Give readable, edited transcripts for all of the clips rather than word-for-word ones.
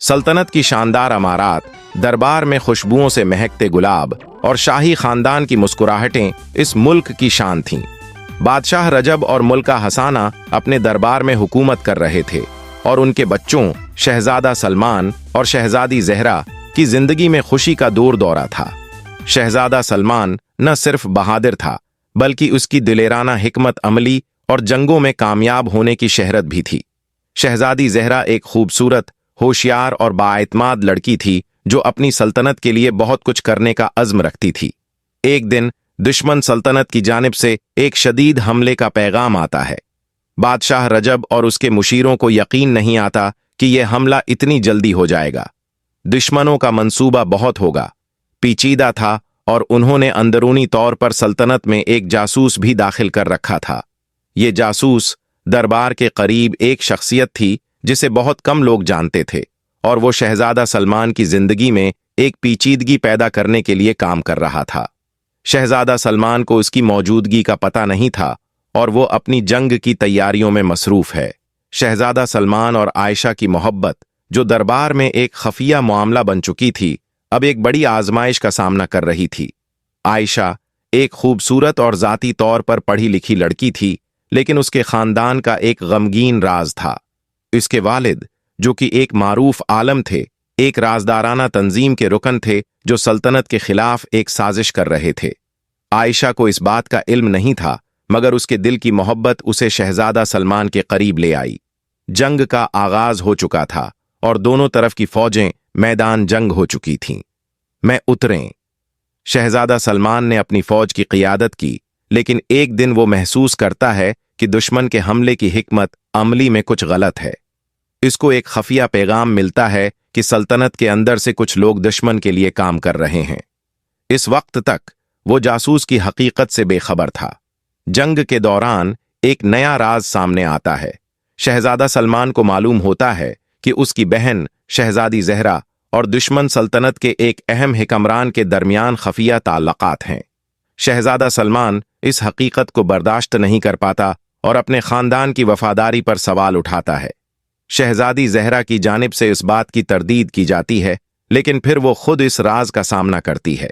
सल्तनत की शानदार अमारात, दरबार में खुशबुओं से महकते गुलाब और शाही खानदान की मुस्कुराहटें इस मुल्क की शान थीं। बादशाह रजब और मुल्का हसाना अपने दरबार में हुकूमत कर रहे थे और उनके बच्चों शहजादा सलमान और शहजादी ज़हरा की जिंदगी में खुशी का दौर दौरा था। शहजादा सलमान न सिर्फ बहादुर था, बल्कि उसकी दिलेराना हिकमत अमली और जंगों में कामयाब होने की शहरत भी थी। शहजादी ज़हरा एक खूबसूरत, होशियार और बाएतमाद लड़की थी जो अपनी सल्तनत के लिए बहुत कुछ करने का अज़्म रखती थी। एक दिन दुश्मन सल्तनत की जानिब से एक शदीद हमले का पैगाम आता है। बादशाह रजब और उसके मुशीरों को यकीन नहीं आता कि यह हमला इतनी जल्दी हो जाएगा। दुश्मनों का मंसूबा बहुत होगा, पेचीदा था और उन्होंने अंदरूनी तौर पर सल्तनत में एक जासूस भी दाखिल कर रखा था। ये जासूस दरबार के करीब एक शख्सियत थी जिसे बहुत कम लोग जानते थे, और वो शहजादा सलमान की जिंदगी में एक पेचीदगी पैदा करने के लिए काम कर रहा था। शहजादा सलमान को उसकी मौजूदगी का पता नहीं था और वो अपनी जंग की तैयारियों में मसरूफ है। शहजादा सलमान और आयशा की मोहब्बत, जो दरबार में एक खफिया मामला बन चुकी थी, अब एक बड़ी आजमाइश का सामना कर रही थी। आयशा एक खूबसूरत और ज़ाती तौर पर पढ़ी लिखी लड़की थी, लेकिन उसके खानदान का एक गमगीन राज था। इसके वालिद, जो कि एक मारूफ आलम थे, एक राजदाराना तंजीम के रुकन थे जो सल्तनत के खिलाफ एक साजिश कर रहे थे। आयशा को इस बात का इल्म नहीं था, मगर उसके दिल की मोहब्बत उसे शहजादा सलमान के करीब ले आई। जंग का आगाज हो चुका था और दोनों तरफ की फौजें मैदान जंग हो चुकी थीं। मैं उतरें। शहजादा सलमान ने अपनी फौज की क़ियादत की, लेकिन एक दिन वो महसूस करता है कि दुश्मन के हमले की हिकमत अमली में कुछ गलत है। इसको एक खफिया पैगाम मिलता है कि सल्तनत के अंदर से कुछ लोग दुश्मन के लिए काम कर रहे हैं। इस वक्त तक वो जासूस की हकीकत से बेखबर था। जंग के दौरान एक नया राज सामने आता है। शहजादा सलमान को मालूम होता है कि उसकी बहन शहजादी ज़हरा और दुश्मन सल्तनत के एक अहम हिकमरान के दरमियान खफिया ताल्लुकात हैं। शहजादा सलमान इस हकीकत को बर्दाश्त नहीं कर पाता और अपने खानदान की वफादारी पर सवाल उठाता है। शहजादी ज़हरा की जानिब से इस बात की तरदीद की जाती है, लेकिन फिर वो खुद इस राज का सामना करती है।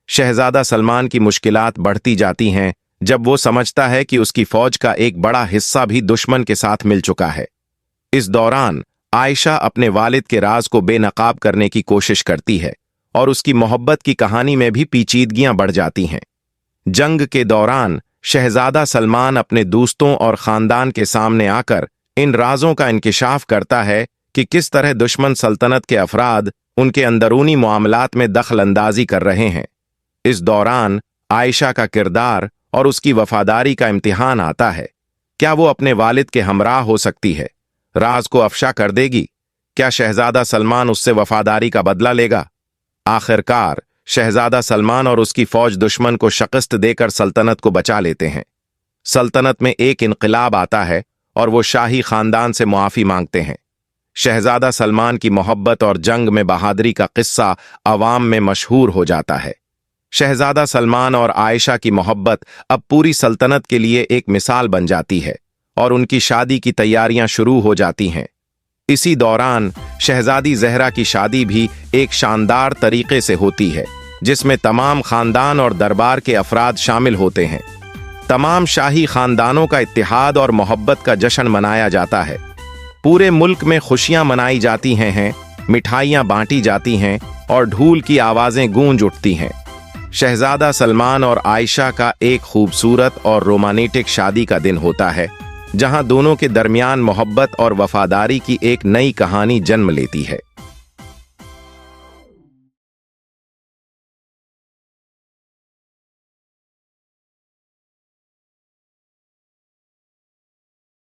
शहजादा सलमान की मुश्किलात बढ़ती जाती हैं जब वो समझता है कि उसकी फौज का एक बड़ा हिस्सा भी दुश्मन के साथ मिल चुका है। इस दौरान आयशा अपने वालिद के राज को बेनकाब करने की कोशिश करती है और उसकी मोहब्बत की कहानी में भी पेचीदगियां बढ़ जाती हैं। जंग के दौरान शहजादा सलमान अपने दोस्तों और खानदान के सामने आकर इन राजों का इंकिशाफ करता है कि किस तरह दुश्मन सल्तनत के अफराद उनके अंदरूनी मामलात में दखल अंदाजी कर रहे हैं। इस दौरान आयशा का किरदार और उसकी वफादारी का इम्तिहान आता है। क्या वो अपने वालिद के हमराह हो सकती है? राज को अफशा कर देगी? क्या शहजादा सलमान उससे वफादारी का बदला लेगा? आखिरकार शहजादा सलमान और उसकी फौज दुश्मन को शिकस्त देकर सल्तनत को बचा लेते हैं। सल्तनत में एक इनकलाब आता है और वो शाही खानदान से मुआफ़ी मांगते हैं। शहजादा सलमान की मोहब्बत और जंग में बहादुरी का किस्सा अवाम में मशहूर हो जाता है। शहजादा सलमान और आयशा की मोहब्बत अब पूरी सल्तनत के लिए एक मिसाल बन जाती है और उनकी शादी की तैयारियां शुरू हो जाती हैं। इसी दौरान शहजादी ज़हरा की शादी भी एक शानदार तरीके से होती है, जिसमें तमाम खानदान और दरबार के अफराद शामिल होते हैं। तमाम शाही खानदानों का इत्तेहाद और मोहब्बत का जश्न मनाया जाता है। पूरे मुल्क में खुशियां मनाई जाती हैं, मिठाइयां बांटी जाती हैं और ढोल की आवाज़ें गूंज उठती हैं। शहजादा सलमान और आयशा का एक खूबसूरत और रोमांटिक शादी का दिन होता है, जहां दोनों के दरमियान मोहब्बत और वफादारी की एक नई कहानी जन्म लेती है।